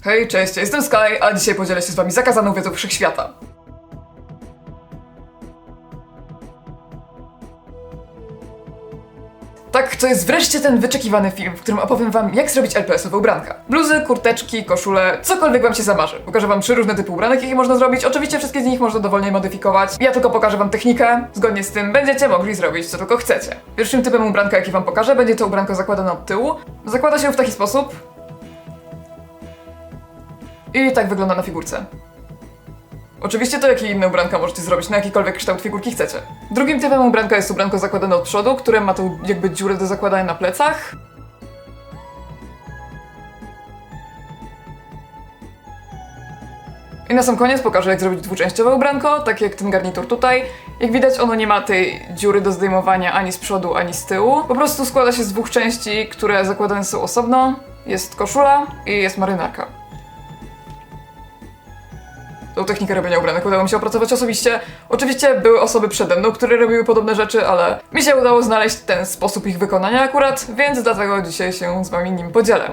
Hej, cześć, jestem Sky, a dzisiaj podzielę się z wami zakazaną wiedzą wszechświata. Tak, to jest wreszcie ten wyczekiwany film, w którym opowiem wam, jak zrobić LPS-owe ubranka. Bluzy, kurteczki, koszule, cokolwiek wam się zamarzy. Pokażę wam 3 różne typy ubranek, jakie można zrobić. Oczywiście wszystkie z nich można dowolnie modyfikować. Ja tylko pokażę wam technikę. Zgodnie z tym będziecie mogli zrobić, co tylko chcecie. Pierwszym typem ubranka, jaki wam pokażę, będzie to ubranko zakładane od tyłu. Zakłada się w taki sposób. I tak wygląda na figurce. Oczywiście to jakie inne ubranka możecie zrobić, na jakikolwiek kształt figurki chcecie. Drugim typem ubranka jest ubranko zakładane od przodu, które ma tą jakby dziurę do zakładania na plecach. I na sam koniec pokażę, jak zrobić dwuczęściowe ubranko, tak jak ten garnitur tutaj. Jak widać, ono nie ma tej dziury do zdejmowania ani z przodu, ani z tyłu. Po prostu składa się z 2 części, które zakładane są osobno. Jest koszula i jest marynarka. Tą technikę robienia ubranek udało mi się opracować osobiście. Oczywiście były osoby przede mną, które robiły podobne rzeczy, ale mi się udało znaleźć ten sposób ich wykonania akurat, więc dlatego dzisiaj się z wami nim podzielę.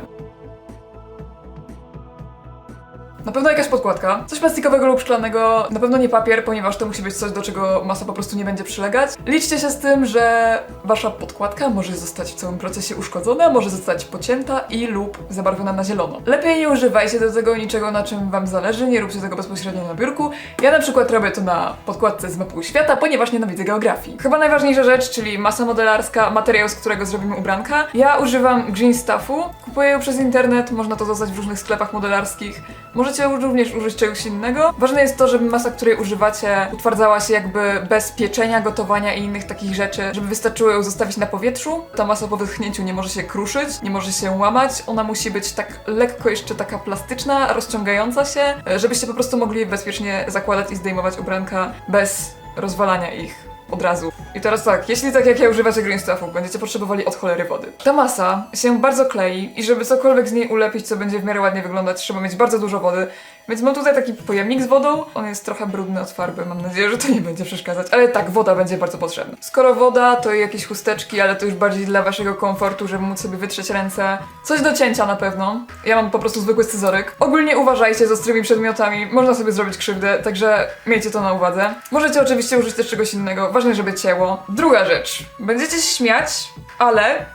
Na pewno jakaś podkładka, coś plastikowego lub szklanego, na pewno nie papier, ponieważ to musi być coś, do czego masa po prostu nie będzie przylegać. Liczcie się z tym, że wasza podkładka może zostać w całym procesie uszkodzona, może zostać pocięta i lub zabarwiona na zielono. Lepiej nie używajcie do tego niczego, na czym wam zależy, nie róbcie tego bezpośrednio na biurku. Ja na przykład robię to na podkładce z mapą świata, ponieważ nienawidzę geografii. Chyba najważniejsza rzecz, czyli masa modelarska, materiał, z którego zrobimy ubranka. Ja używam Green Stuffu, kupuję ją przez internet, można to dostać w różnych sklepach modelarskich. Możecie również użyć czegoś innego. Ważne jest to, żeby masa, której używacie, utwardzała się jakby bez pieczenia, gotowania i innych takich rzeczy, żeby wystarczyło ją zostawić na powietrzu. Ta masa po wyschnięciu nie może się kruszyć, nie może się łamać. Ona musi być tak lekko jeszcze taka plastyczna, rozciągająca się, żebyście po prostu mogli bezpiecznie zakładać i zdejmować ubranka bez rozwalania ich od razu. I teraz tak, jeśli tak jak ja używacie Green Stuffu, będziecie potrzebowali od cholery wody. Ta masa się bardzo klei i żeby cokolwiek z niej ulepić, co będzie w miarę ładnie wyglądać, trzeba mieć bardzo dużo wody. Więc mam tutaj taki pojemnik z wodą. On jest trochę brudny od farby, mam nadzieję, że to nie będzie przeszkadzać. Ale tak, woda będzie bardzo potrzebna. Skoro woda, to jakieś chusteczki, ale to już bardziej dla waszego komfortu, żeby móc sobie wytrzeć ręce. Coś do cięcia na pewno. Ja mam po prostu zwykły scyzoryk. Ogólnie uważajcie z ostrymi przedmiotami, można sobie zrobić krzywdę, także miejcie to na uwadze. Możecie oczywiście użyć też czegoś innego, ważne, żeby cięło. Druga rzecz. Będziecie się śmiać, ale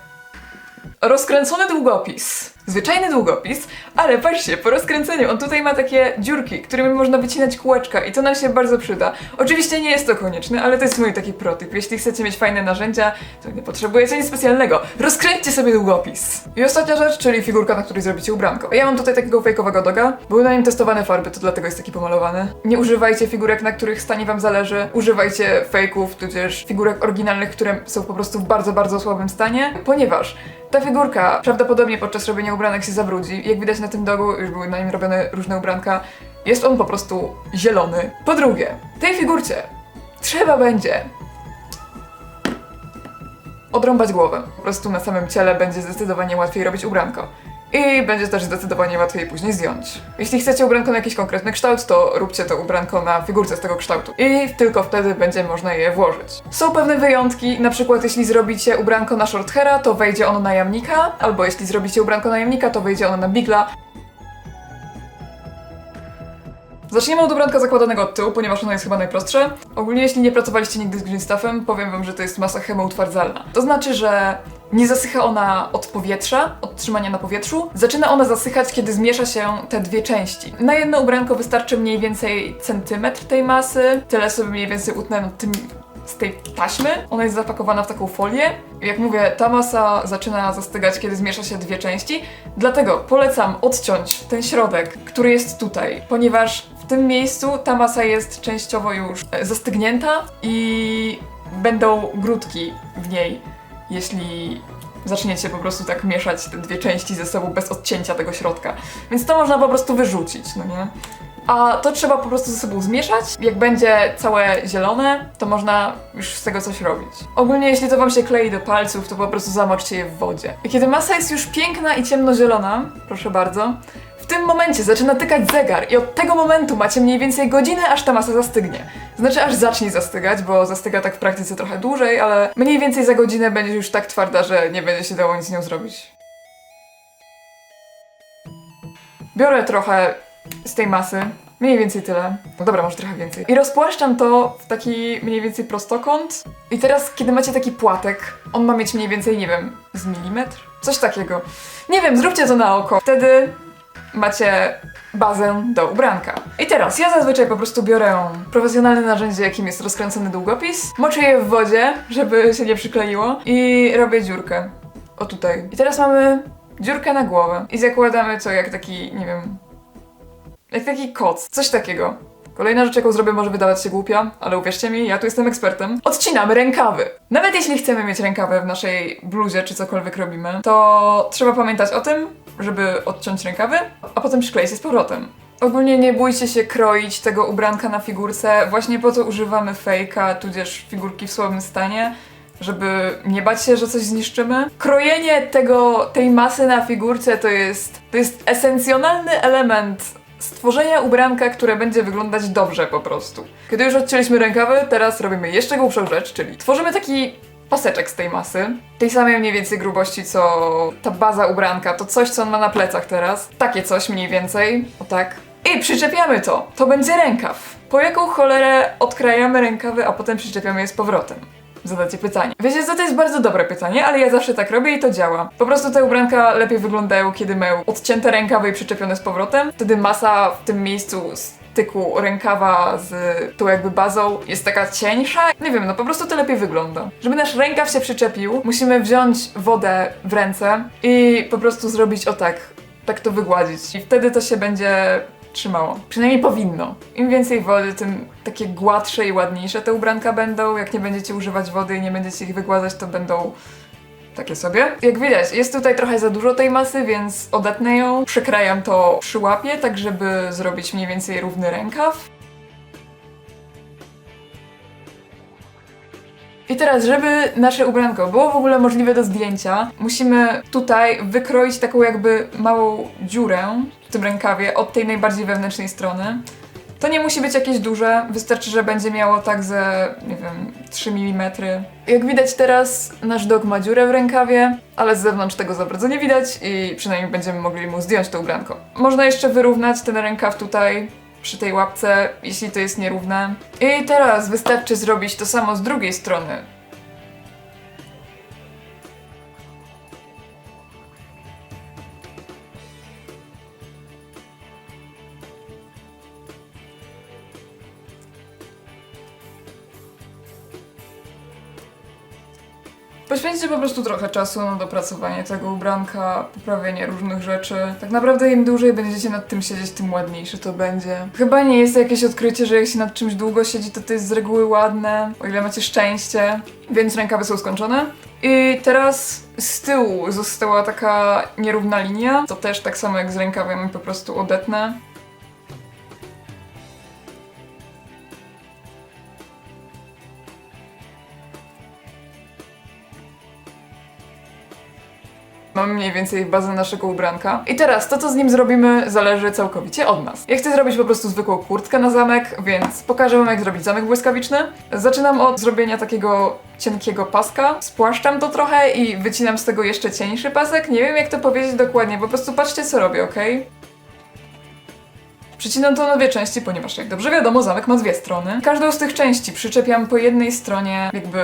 rozkręcony długopis. Zwyczajny długopis, ale patrzcie, po rozkręceniu on tutaj ma takie dziurki, którymi można wycinać kółeczka i to nam się bardzo przyda. Oczywiście nie jest to konieczne, ale to jest mój taki protyp. Jeśli chcecie mieć fajne narzędzia, to nie potrzebujecie nic specjalnego. Rozkręćcie sobie długopis. I ostatnia rzecz, czyli figurka, na której zrobicie ubranko. Ja mam tutaj takiego fejkowego doga. Były na nim testowane farby, to dlatego jest taki pomalowany. Nie używajcie figurek, na których stanie wam zależy. Używajcie fejków, tudzież figurek oryginalnych, które są po prostu w bardzo, bardzo słabym stanie, ponieważ ta figurka prawdopodobnie podczas robienia ubranek się zawróci. Jak widać na tym dogu, już były na nim robione różne ubranka, jest on po prostu zielony. Po drugie, tej figurce trzeba będzie odrąbać głowę. Po prostu na samym ciele będzie zdecydowanie łatwiej robić ubranko. I będzie też zdecydowanie łatwiej później zdjąć. Jeśli chcecie ubranko na jakiś konkretny kształt, to róbcie to ubranko na figurce z tego kształtu. I tylko wtedy będzie można je włożyć. Są pewne wyjątki, na przykład jeśli zrobicie ubranko na shorthaira, to wejdzie ono na jamnika, albo jeśli zrobicie ubranko na jamnika, to wejdzie ono na bigla. Zaczniemy od ubranka zakładanego od tyłu, ponieważ ono jest chyba najprostsze. Ogólnie jeśli nie pracowaliście nigdy z Green Stuffem, powiem wam, że to jest masa chemoutwardzalna. To znaczy, że nie zasycha ona od powietrza, od trzymania na powietrzu. Zaczyna ona zasychać, kiedy zmiesza się te 2 części. Na jedno ubranko wystarczy mniej więcej centymetr tej masy. Tyle sobie mniej więcej utnę z tej taśmy. Ona jest zapakowana w taką folię. Jak mówię, ta masa zaczyna zastygać, kiedy zmiesza się 2 części. Dlatego polecam odciąć ten środek, który jest tutaj, ponieważ w tym miejscu ta masa jest częściowo już zastygnięta i będą grudki w niej, jeśli zaczniecie po prostu tak mieszać te 2 części ze sobą bez odcięcia tego środka. Więc to można po prostu wyrzucić, no nie? A to trzeba po prostu ze sobą zmieszać. Jak będzie całe zielone, to można już z tego coś robić. Ogólnie jeśli to wam się klei do palców, to po prostu zamoczcie je w wodzie. I kiedy masa jest już piękna i ciemnozielona, proszę bardzo, w tym momencie zaczyna tykać zegar i od tego momentu macie mniej więcej godzinę, aż ta masa zastygnie. Znaczy aż zacznie zastygać, bo zastyga tak w praktyce trochę dłużej, ale mniej więcej za godzinę będzie już tak twarda, że nie będzie się dało nic z nią zrobić. Biorę trochę z tej masy, mniej więcej tyle. No dobra, może trochę więcej. I rozpłaszczam to w taki mniej więcej prostokąt. I teraz, kiedy macie taki płatek, on ma mieć mniej więcej, nie wiem, z milimetr? Coś takiego. Nie wiem, zróbcie to na oko. Wtedy macie bazę do ubranka. I teraz, ja zazwyczaj po prostu biorę profesjonalne narzędzie, jakim jest rozkręcony długopis, moczę je w wodzie, żeby się nie przykleiło i robię dziurkę. O tutaj. I teraz mamy dziurkę na głowę. I zakładamy to jak taki, nie wiem, jak taki koc. Coś takiego. Kolejna rzecz, jaką zrobię, może wydawać się głupia, ale uwierzcie mi, ja tu jestem ekspertem. Odcinamy rękawy. Nawet jeśli chcemy mieć rękawy w naszej bluzie, czy cokolwiek robimy, to trzeba pamiętać o tym, żeby odciąć rękawy, a potem przykleić je z powrotem. Ogólnie nie bójcie się kroić tego ubranka na figurce, właśnie po to używamy fejka, tudzież figurki w słabym stanie, żeby nie bać się, że coś zniszczymy. Krojenie tej masy na figurce to jest esencjonalny element stworzenia ubranka, które będzie wyglądać dobrze po prostu. Kiedy już odcięliśmy rękawy, teraz robimy jeszcze głupszą rzecz, czyli tworzymy taki paseczek z tej masy, tej samej mniej więcej grubości co ta baza ubranka, to coś co on ma na plecach teraz. Takie coś mniej więcej, o tak. I przyczepiamy to. To będzie rękaw. Po jaką cholerę odkrajamy rękawy, a potem przyczepiamy je z powrotem? Zadacie pytanie. Wiecie co, to jest bardzo dobre pytanie, ale ja zawsze tak robię i to działa. Po prostu te ubranka lepiej wyglądają, kiedy mają odcięte rękawy i przyczepione z powrotem. Wtedy masa w tym miejscu styku rękawa z tą jakby bazą jest taka cieńsza. Nie wiem, no po prostu to lepiej wygląda. Żeby nasz rękaw się przyczepił, musimy wziąć wodę w ręce i po prostu zrobić o tak to wygładzić. I wtedy to się będzie trzymało. Przynajmniej powinno. Im więcej wody, tym takie gładsze i ładniejsze te ubranka będą. Jak nie będziecie używać wody i nie będziecie ich wygładzać, to będą takie sobie. Jak widać, jest tutaj trochę za dużo tej masy, więc odetnę ją. Przekrajam to przy łapie, tak żeby zrobić mniej więcej równy rękaw. I teraz, żeby nasze ubranko było w ogóle możliwe do zdjęcia, musimy tutaj wykroić taką jakby małą dziurę w tym rękawie od tej najbardziej wewnętrznej strony. To nie musi być jakieś duże, wystarczy, że będzie miało tak ze, nie wiem, 3 mm. Jak widać teraz, nasz dog ma dziurę w rękawie, ale z zewnątrz tego za bardzo nie widać i przynajmniej będziemy mogli mu zdjąć to ubranko. Można jeszcze wyrównać ten rękaw tutaj, przy tej łapce, jeśli to jest nierówne. I teraz wystarczy zrobić to samo z drugiej strony. Poświęćcie po prostu trochę czasu na dopracowanie tego ubranka, poprawienie różnych rzeczy. Tak naprawdę im dłużej będziecie nad tym siedzieć, tym ładniejszy to będzie. Chyba nie jest to jakieś odkrycie, że jak się nad czymś długo siedzi, to jest z reguły ładne, o ile macie szczęście. Więc rękawy są skończone. I teraz z tyłu została taka nierówna linia. To też tak samo jak z rękawem, po prostu odetnę. Mamy mniej więcej bazę naszego ubranka. I teraz to, co z nim zrobimy, zależy całkowicie od nas. Ja chcę zrobić po prostu zwykłą kurtkę na zamek, więc pokażę wam, jak zrobić zamek błyskawiczny. Zaczynam od zrobienia takiego cienkiego paska. Spłaszczam to trochę i wycinam z tego jeszcze cieńszy pasek. Nie wiem, jak to powiedzieć dokładnie, po prostu patrzcie, co robię, ok? Przycinam to na dwie części, ponieważ jak dobrze wiadomo, zamek ma dwie strony. Każdą z tych części przyczepiam po jednej stronie jakby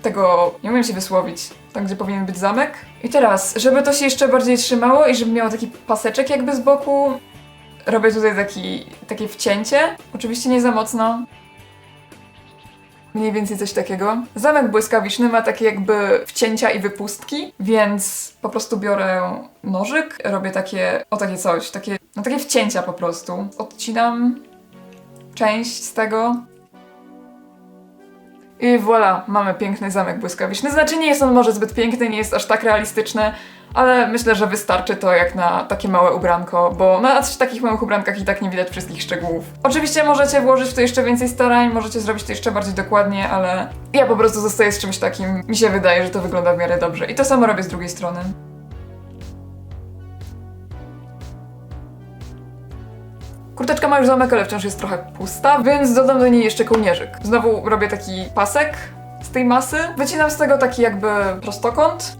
tego, nie umiem się wysłowić, tam gdzie powinien być zamek. I teraz, żeby to się jeszcze bardziej trzymało i żeby miało taki paseczek jakby z boku, robię tutaj takie wcięcie. Oczywiście nie za mocno. Mniej więcej coś takiego. Zamek błyskawiczny ma takie jakby wcięcia i wypustki, więc po prostu biorę nożyk, robię takie coś, takie wcięcia po prostu. Odcinam część z tego. I voilà, mamy piękny zamek błyskawiczny. Znaczy nie jest on może zbyt piękny, nie jest aż tak realistyczny, ale myślę, że wystarczy to jak na takie małe ubranko, bo na takich małych ubrankach i tak nie widać wszystkich szczegółów. Oczywiście możecie włożyć w to jeszcze więcej starań, możecie zrobić to jeszcze bardziej dokładnie, ale ja po prostu zostaję z czymś takim. Mi się wydaje, że to wygląda w miarę dobrze. I to samo robię z drugiej strony. Kurteczka ma już zamek, ale wciąż jest trochę pusta, więc dodam do niej jeszcze kołnierzyk. Znowu robię taki pasek z tej masy. Wycinam z tego taki jakby prostokąt.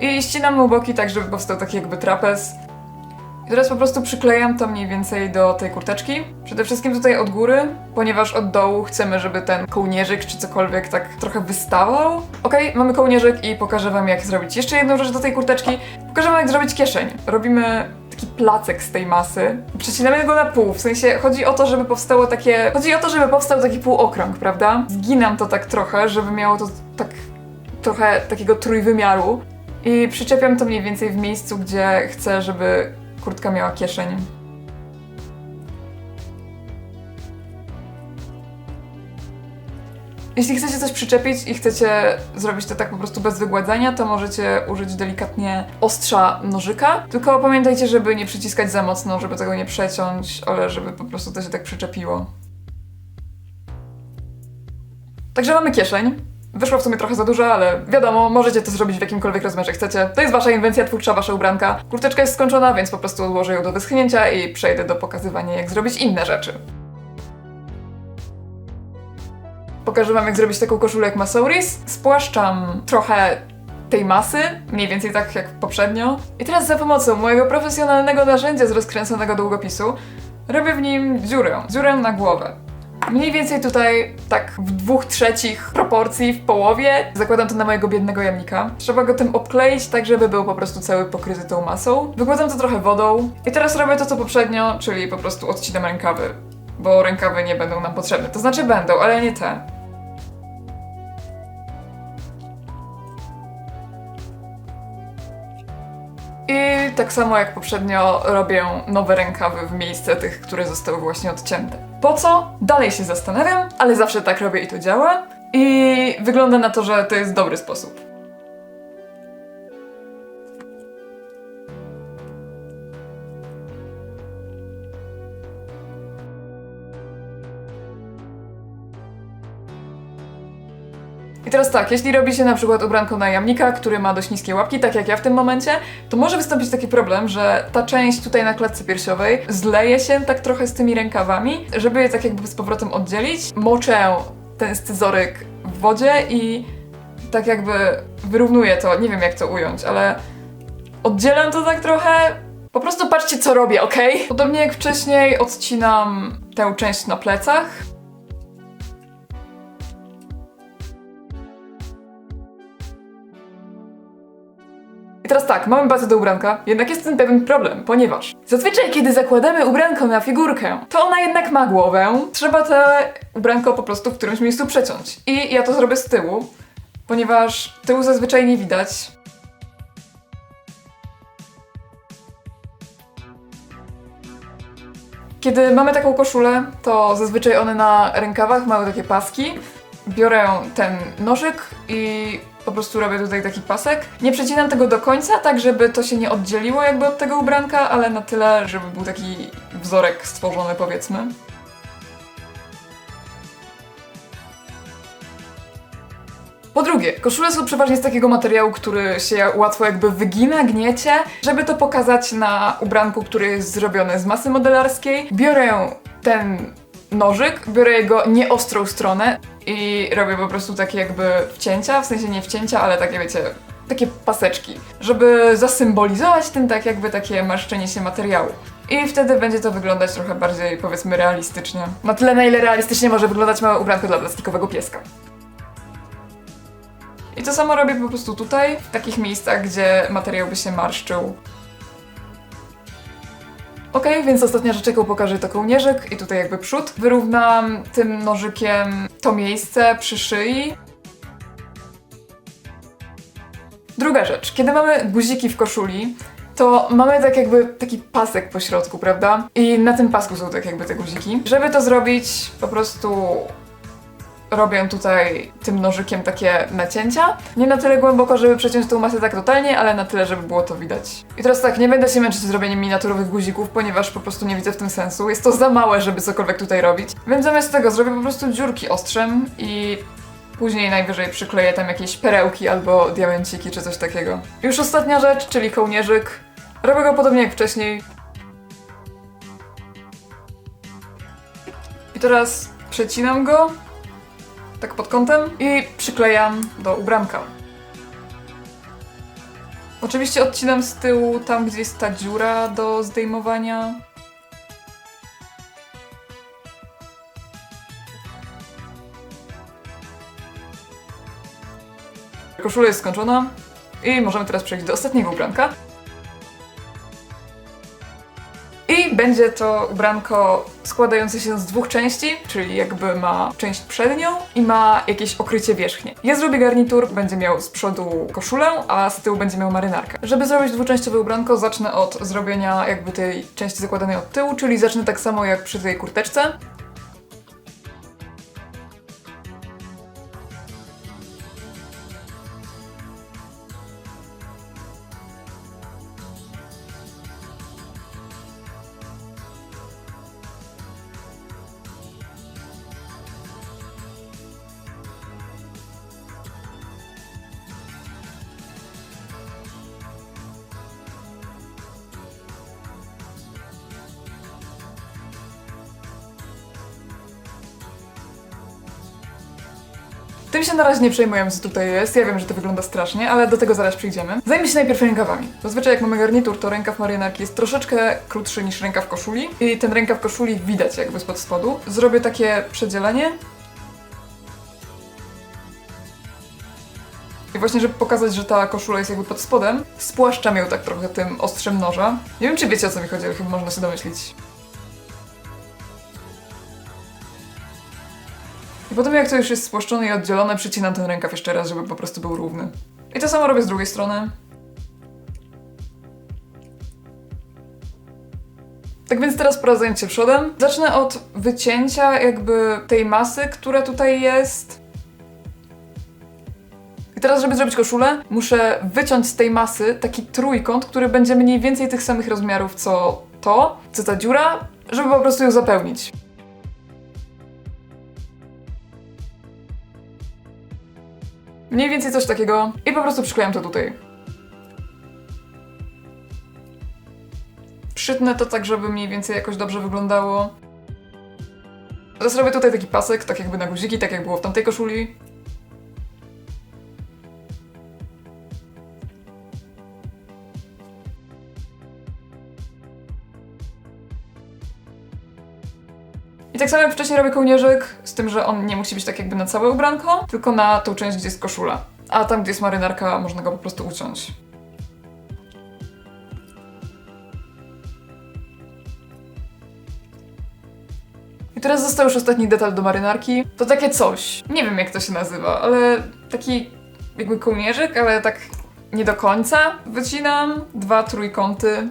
I ścinam mu boki tak, żeby powstał taki jakby trapez. I teraz po prostu przyklejam to mniej więcej do tej kurteczki. Przede wszystkim tutaj od góry, ponieważ od dołu chcemy, żeby ten kołnierzyk czy cokolwiek tak trochę wystawał. Okej, mamy kołnierzyk i pokażę wam, jak zrobić jeszcze jedną rzecz do tej kurteczki. Pokażę wam, jak zrobić kieszeń. Robimy taki placek z tej masy. Przecinamy go na pół, w sensie chodzi o to, żeby powstało takie... Chodzi o to, żeby powstał taki półokrąg, prawda? Zginam to tak trochę, żeby miało to tak trochę takiego trójwymiaru. I przyczepiam to mniej więcej w miejscu, gdzie chcę, żeby kurtka miała kieszeń. Jeśli chcecie coś przyczepić i chcecie zrobić to tak po prostu bez wygładzania, to możecie użyć delikatnie ostrza nożyka. Tylko pamiętajcie, żeby nie przyciskać za mocno, żeby tego nie przeciąć, ale żeby po prostu to się tak przyczepiło. Także mamy kieszeń. Wyszło w sumie trochę za dużo, ale wiadomo, możecie to zrobić w jakimkolwiek rozmiarze chcecie. To jest wasza inwencja twórcza, wasze ubranka. Kurteczka jest skończona, więc po prostu odłożę ją do wyschnięcia i przejdę do pokazywania, jak zrobić inne rzeczy. Pokażę wam, jak zrobić taką koszulę jak ma Souris. Spłaszczam trochę tej masy, mniej więcej tak jak poprzednio. I teraz za pomocą mojego profesjonalnego narzędzia z rozkręconego długopisu robię w nim dziurę na głowę. Mniej więcej tutaj tak w 2/3 proporcji, w połowie. Zakładam to na mojego biednego jamnika. Trzeba go tym obkleić tak, żeby był po prostu cały pokryty tą masą. Wykładam to trochę wodą. I teraz robię to co poprzednio, czyli po prostu odcinam rękawy. Bo rękawy nie będą nam potrzebne. To znaczy będą, ale nie te. I tak samo jak poprzednio robię nowe rękawy w miejsce tych, które zostały właśnie odcięte. Po co? Dalej się zastanawiam, ale zawsze tak robię i to działa. I wygląda na to, że to jest dobry sposób. I teraz tak, jeśli robi się na przykład ubranko na jamnika, który ma dość niskie łapki, tak jak ja w tym momencie, to może wystąpić taki problem, że ta część tutaj na klatce piersiowej zleje się tak trochę z tymi rękawami. Żeby je tak jakby z powrotem oddzielić, moczę ten scyzoryk w wodzie i tak jakby wyrównuję to, nie wiem jak to ująć, ale oddzielam to tak trochę. Po prostu patrzcie co robię, ok? Podobnie jak wcześniej odcinam tę część na plecach. I teraz tak, mamy bazę do ubranka, jednak jest ten pewien problem, ponieważ zazwyczaj kiedy zakładamy ubranko na figurkę, to ona jednak ma głowę. Trzeba to ubranko po prostu w którymś miejscu przeciąć. I ja to zrobię z tyłu, ponieważ tyłu zazwyczaj nie widać. Kiedy mamy taką koszulę, to zazwyczaj one na rękawach mają takie paski. Biorę ten nożyk i po prostu robię tutaj taki pasek. Nie przecinam tego do końca, tak żeby to się nie oddzieliło jakby od tego ubranka, ale na tyle, żeby był taki wzorek stworzony, powiedzmy. Po drugie, koszule są przeważnie z takiego materiału, który się łatwo jakby wygina, gniecie. Żeby to pokazać na ubranku, który jest zrobiony z masy modelarskiej, biorę ten nożyk, biorę jego nieostrą stronę i robię po prostu takie jakby wcięcia, w sensie nie wcięcia, ale takie wiecie, takie paseczki, żeby zasymbolizować tym tak jakby takie marszczenie się materiału. I wtedy będzie to wyglądać trochę bardziej, powiedzmy, realistycznie. Na tyle, na ile realistycznie może wyglądać małe ubranko dla plastikowego pieska. I to samo robię po prostu tutaj, w takich miejscach, gdzie materiał by się marszczył. Okej, więc ostatnia rzecz, jaką pokażę, to kołnierzyk i tutaj jakby przód. Wyrównam tym nożykiem to miejsce przy szyi. Druga rzecz, kiedy mamy guziki w koszuli, to mamy tak jakby taki pasek po środku, prawda? I na tym pasku są tak jakby te guziki. Żeby to zrobić, po prostu robię tutaj tym nożykiem takie nacięcia. Nie na tyle głęboko, żeby przeciąć tą masę tak totalnie, ale na tyle, żeby było to widać. I teraz tak, nie będę się męczyć z robieniem miniaturowych guzików, ponieważ po prostu nie widzę w tym sensu. Jest to za małe, żeby cokolwiek tutaj robić. Więc zamiast tego zrobię po prostu dziurki ostrzem i później najwyżej przykleję tam jakieś perełki albo diamenciki czy coś takiego. Już ostatnia rzecz, czyli kołnierzyk. Robię go podobnie jak wcześniej. I teraz przecinam go tak pod kątem i przyklejam do ubranka. Oczywiście odcinam z tyłu tam, gdzie jest ta dziura do zdejmowania. Koszula jest skończona i możemy teraz przejść do ostatniego ubranka. I będzie to ubranko składające się z dwóch części, czyli jakby ma część przednią i ma jakieś okrycie wierzchnie. Ja zrobię garnitur, będzie miał z przodu koszulę, a z tyłu będzie miał marynarkę. Żeby zrobić dwuczęściowe ubranko, zacznę od zrobienia jakby tej części zakładanej od tyłu, czyli zacznę tak samo jak przy tej kurteczce. Tym się na razie nie przejmuję, co tutaj jest. Ja wiem, że to wygląda strasznie, ale do tego zaraz przyjdziemy. Zajmę się najpierw rękawami. Zazwyczaj jak mamy garnitur, to rękaw marynarki jest troszeczkę krótszy niż rękaw koszuli i ten rękaw koszuli widać jakby spod spodu. Zrobię takie przedzielenie. I właśnie, żeby pokazać, że ta koszula jest jakby pod spodem, spłaszczam ją tak trochę tym ostrzem noża. Nie wiem, czy wiecie, o co mi chodzi, ale chyba można się domyślić. I potem jak to już jest spłaszczone i oddzielone, przycinam ten rękaw jeszcze raz, żeby po prostu był równy. I to samo robię z drugiej strony. Tak więc teraz pora zająć się przodem. Zacznę od wycięcia jakby tej masy, która tutaj jest. I teraz, żeby zrobić koszulę, muszę wyciąć z tej masy taki trójkąt, który będzie mniej więcej tych samych rozmiarów co to, co ta dziura, żeby po prostu ją zapełnić. Mniej więcej coś takiego i po prostu przyklejam to tutaj. Przytnę to tak, żeby mniej więcej jakoś dobrze wyglądało. Teraz robię tutaj taki pasek, tak jakby na guziki, tak jak było w tamtej koszuli. I tak samo jak wcześniej robię kołnierzyk, z tym, że on nie musi być tak jakby na całe ubranko, tylko na tą część, gdzie jest koszula. A tam, gdzie jest marynarka, można go po prostu uciąć. I teraz został już ostatni detal do marynarki. To takie coś. Nie wiem, jak to się nazywa, ale taki jakby kołnierzyk, ale tak nie do końca. Wycinam 2 trójkąty.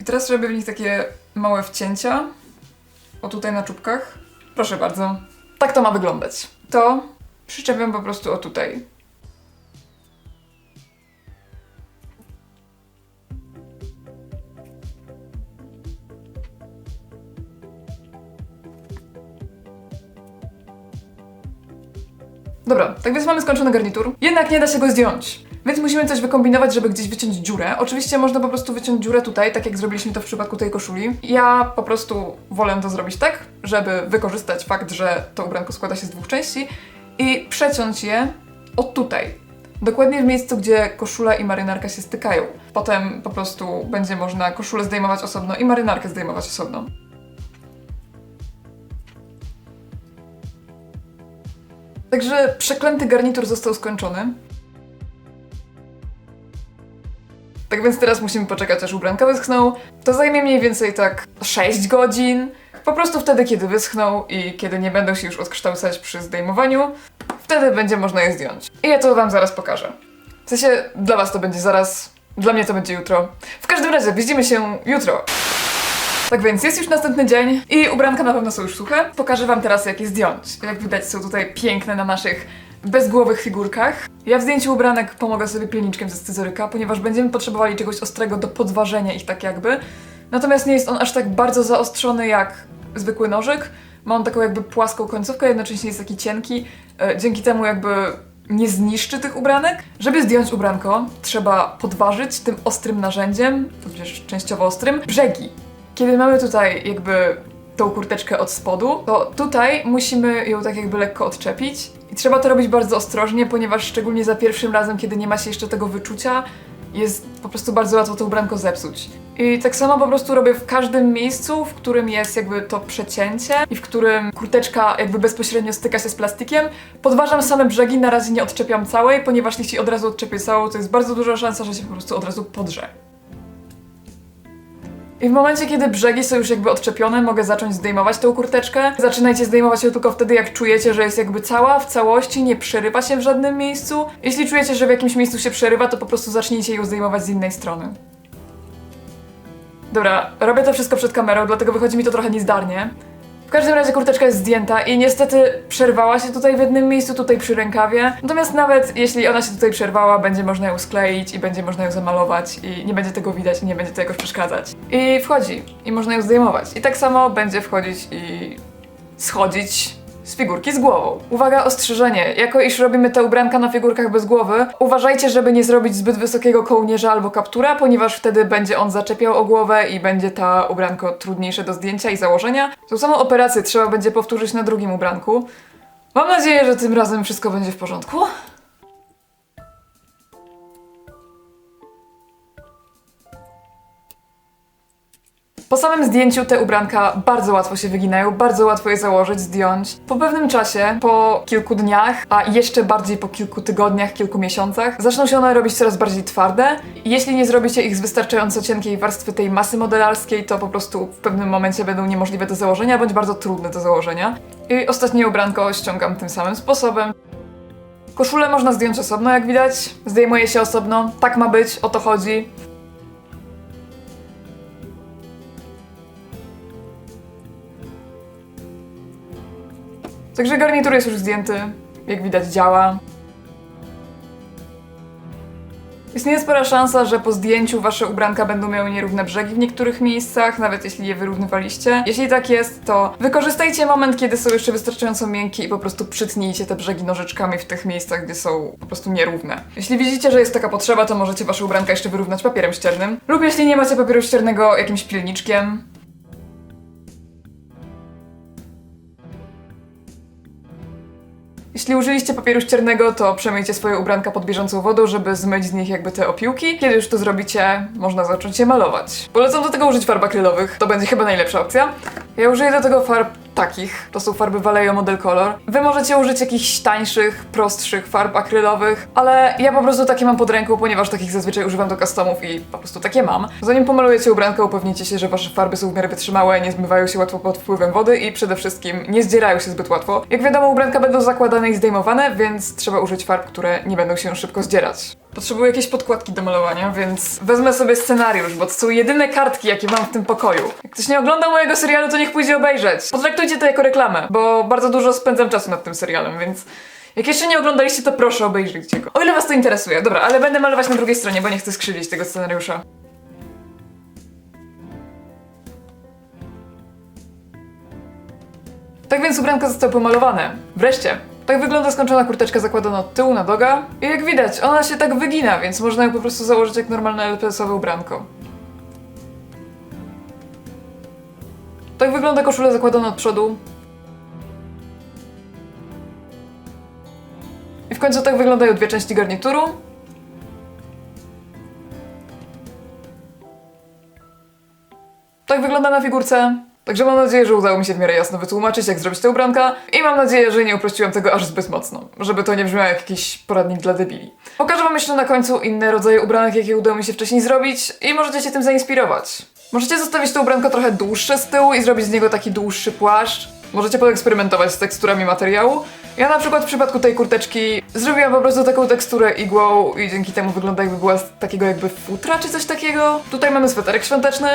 I teraz robię w nich takie małe wcięcia. O tutaj na czubkach. Proszę bardzo. Tak to ma wyglądać. To przyczepiam po prostu o tutaj. Dobra, tak więc mamy skończony garnitur. Jednak nie da się go zdjąć. Więc musimy coś wykombinować, żeby gdzieś wyciąć dziurę. Oczywiście można po prostu wyciąć dziurę tutaj, tak jak zrobiliśmy to w przypadku tej koszuli. Ja po prostu wolę to zrobić tak, żeby wykorzystać fakt, że to ubranko składa się z 2 części i przeciąć je od tutaj. Dokładnie w miejscu, gdzie koszula i marynarka się stykają. Potem po prostu będzie można koszulę zdejmować osobno i marynarkę zdejmować osobno. Także przeklęty garnitur został skończony. Tak więc teraz musimy poczekać, aż ubranka wyschną. To zajmie mniej więcej tak 6 godzin. Po prostu wtedy, kiedy wyschną i kiedy nie będą się już odkształcać przy zdejmowaniu, wtedy będzie można je zdjąć. I ja to wam zaraz pokażę. W sensie, dla was to będzie zaraz, dla mnie to będzie jutro. W każdym razie, widzimy się jutro. Tak więc jest już następny dzień i ubranka na pewno są już suche. Pokażę wam teraz, jak je zdjąć. Jak widać, są tutaj piękne na naszych bezgłowych figurkach. Ja w zdjęciu ubranek pomogę sobie pilniczkiem ze scyzoryka, ponieważ będziemy potrzebowali czegoś ostrego do podważenia ich tak jakby. Natomiast nie jest on aż tak bardzo zaostrzony jak zwykły nożyk. Ma on taką jakby płaską końcówkę, jednocześnie jest taki cienki. Dzięki temu jakby nie zniszczy tych ubranek. Żeby zdjąć ubranko, trzeba podważyć tym ostrym narzędziem, tudzież częściowo ostrym, brzegi. Kiedy mamy tutaj jakby tą kurteczkę od spodu, to tutaj musimy ją tak jakby lekko odczepić. I trzeba to robić bardzo ostrożnie, ponieważ szczególnie za pierwszym razem, kiedy nie ma się jeszcze tego wyczucia, jest po prostu bardzo łatwo to ubranko zepsuć. I tak samo po prostu robię w każdym miejscu, w którym jest jakby to przecięcie i w którym kurteczka jakby bezpośrednio styka się z plastikiem. Podważam same brzegi, na razie nie odczepiam całej, ponieważ jeśli od razu odczepię całą, to jest bardzo duża szansa, że się po prostu od razu podrze. I w momencie, kiedy brzegi są już jakby odczepione, mogę zacząć zdejmować tą kurteczkę. Zaczynajcie zdejmować ją tylko wtedy, jak czujecie, że jest jakby cała, w całości, nie przerywa się w żadnym miejscu. Jeśli czujecie, że w jakimś miejscu się przerywa, to po prostu zacznijcie ją zdejmować z innej strony. Dobra, robię to wszystko przed kamerą, dlatego wychodzi mi to trochę niezdarnie. W każdym razie kurteczka jest zdjęta i niestety przerwała się tutaj w jednym miejscu, tutaj przy rękawie. Natomiast nawet jeśli ona się tutaj przerwała, będzie można ją skleić i będzie można ją zamalować i nie będzie tego widać i nie będzie to jakoś przeszkadzać. I wchodzi i można ją zdejmować. I tak samo będzie wchodzić i schodzić z figurki z głową. Uwaga, ostrzeżenie. Jako iż robimy te ubranka na figurkach bez głowy, uważajcie, żeby nie zrobić zbyt wysokiego kołnierza albo kaptura, ponieważ wtedy będzie on zaczepiał o głowę i będzie ta ubranko trudniejsze do zdjęcia i założenia. Tą samą operację trzeba będzie powtórzyć na drugim ubranku. Mam nadzieję, że tym razem wszystko będzie w porządku. Po samym zdjęciu te ubranka bardzo łatwo się wyginają, bardzo łatwo je założyć, zdjąć. Po pewnym czasie, po kilku dniach, a jeszcze bardziej po kilku tygodniach, kilku miesiącach, zaczną się one robić coraz bardziej twarde. Jeśli nie zrobicie ich z wystarczająco cienkiej warstwy tej masy modelarskiej, to po prostu w pewnym momencie będą niemożliwe do założenia, bądź bardzo trudne do założenia. I ostatnie ubranko ściągam tym samym sposobem. Koszulę można zdjąć osobno, jak widać. Zdejmuje się osobno. Tak ma być, o to chodzi. Także garnitur jest już zdjęty, jak widać działa. Istnieje spora szansa, że po zdjęciu wasze ubranka będą miały nierówne brzegi w niektórych miejscach, nawet jeśli je wyrównywaliście. Jeśli tak jest, to wykorzystajcie moment, kiedy są jeszcze wystarczająco miękkie i po prostu przytnijcie te brzegi nożyczkami w tych miejscach, gdzie są po prostu nierówne. Jeśli widzicie, że jest taka potrzeba, to możecie wasze ubranka jeszcze wyrównać papierem ściernym. Lub jeśli nie macie papieru ściernego, jakimś pilniczkiem. Jeśli użyliście papieru ściernego, to przemyjcie swoje ubranka pod bieżącą wodą, żeby zmyć z nich jakby te opiłki. Kiedy już to zrobicie, można zacząć je malować. Polecam do tego użyć farb akrylowych, to będzie chyba najlepsza opcja. Ja użyję do tego farb takich, to są farby Vallejo Model Color. Wy możecie użyć jakichś tańszych, prostszych farb akrylowych, ale ja po prostu takie mam pod ręką, ponieważ takich zazwyczaj używam do customów i po prostu takie mam. Zanim pomalujecie ubranka, upewnijcie się, że wasze farby są w miarę wytrzymałe, nie zmywają się łatwo pod wpływem wody i przede wszystkim nie zdzierają się zbyt łatwo. Jak wiadomo, ubranka będą zakładane i zdejmowane, więc trzeba użyć farb, które nie będą się szybko zdzierać. Potrzebuję jakiejś podkładki do malowania, więc wezmę sobie scenariusz, bo to są jedyne kartki, jakie mam w tym pokoju. Jak ktoś nie oglądał mojego serialu, to niech pójdzie obejrzeć. Potraktujcie to jako reklamę, bo bardzo dużo spędzam czasu nad tym serialem, więc jak jeszcze nie oglądaliście, to proszę obejrzyjcie go. O ile was to interesuje. Dobra, ale będę malować na drugiej stronie, bo nie chcę skrzywdzić tego scenariusza. Tak więc ubranko zostało pomalowane. Wreszcie. Tak wygląda skończona kurteczka zakładana od tyłu na doga. I jak widać, ona się tak wygina, więc można ją po prostu założyć jak normalne LPS-owe ubranko. Tak wygląda koszula zakładana od przodu. I w końcu tak wyglądają dwie części garnituru. Tak wygląda na figurce. Także mam nadzieję, że udało mi się w miarę jasno wytłumaczyć, jak zrobić te ubranka i mam nadzieję, że nie uprościłam tego aż zbyt mocno, żeby to nie brzmiało jak jakiś poradnik dla debili. Pokażę wam jeszcze na końcu inne rodzaje ubranek, jakie udało mi się wcześniej zrobić i możecie się tym zainspirować. Możecie zostawić to ubranko trochę dłuższe z tyłu i zrobić z niego taki dłuższy płaszcz. Możecie poeksperymentować z teksturami materiału. Ja na przykład w przypadku tej kurteczki zrobiłam po prostu taką teksturę igłą i dzięki temu wygląda, jakby była z takiego jakby futra czy coś takiego. Tutaj mamy sweterek świąteczny.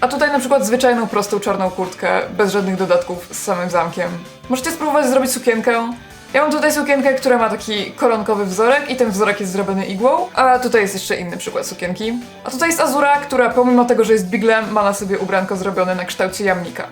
A tutaj na przykład zwyczajną, prostą, czarną kurtkę, bez żadnych dodatków, z samym zamkiem. Możecie spróbować zrobić sukienkę. Ja mam tutaj sukienkę, która ma taki koronkowy wzorek i ten wzorek jest zrobiony igłą, a tutaj jest jeszcze inny przykład sukienki. A tutaj jest Azura, która pomimo tego, że jest biglem, ma na sobie ubranko zrobione na kształcie jamnika.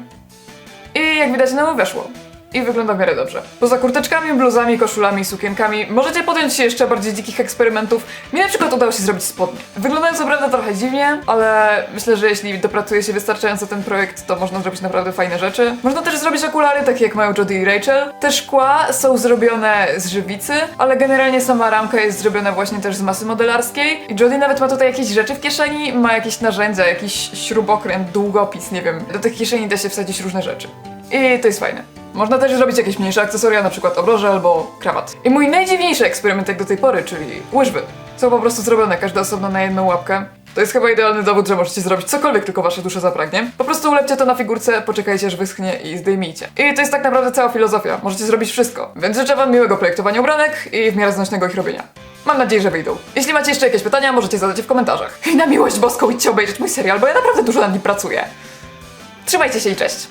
I jak widać, nam weszło. i wygląda w miarę dobrze. Poza kurteczkami, bluzami, koszulami i sukienkami możecie podjąć się jeszcze bardziej dzikich eksperymentów. Mi na przykład udało się zrobić spodnie. Wyglądają co prawda trochę dziwnie, ale myślę, że jeśli dopracuje się wystarczająco ten projekt, to można zrobić naprawdę fajne rzeczy. Można też zrobić okulary, takie jak mają Jodie i Rachel. Te szkła są zrobione z żywicy, ale generalnie sama ramka jest zrobiona właśnie też z masy modelarskiej. I Jodie nawet ma tutaj jakieś rzeczy w kieszeni, ma jakieś narzędzia, jakiś śrubokręt, długopis, nie wiem. Do tych kieszeni da się wsadzić różne rzeczy. I to jest fajne. Można też zrobić jakieś mniejsze akcesoria, na przykład obroże albo krawat. I mój najdziwniejszy eksperyment jak do tej pory, czyli łyżwy. Są po prostu zrobione, każda osobno na jedną łapkę. To jest chyba idealny dowód, że możecie zrobić cokolwiek tylko wasza dusza zapragnie. Po prostu ulepcie to na figurce, poczekajcie aż wyschnie i zdejmijcie. I to jest tak naprawdę cała filozofia. Możecie zrobić wszystko. Więc życzę wam miłego projektowania ubranek i w miarę znośnego ich robienia. Mam nadzieję, że wyjdą. Jeśli macie jeszcze jakieś pytania, możecie zadać je w komentarzach. I na miłość boską idźcie obejrzeć mój serial, bo ja naprawdę dużo nad nim pracuję. Trzymajcie się i cześć!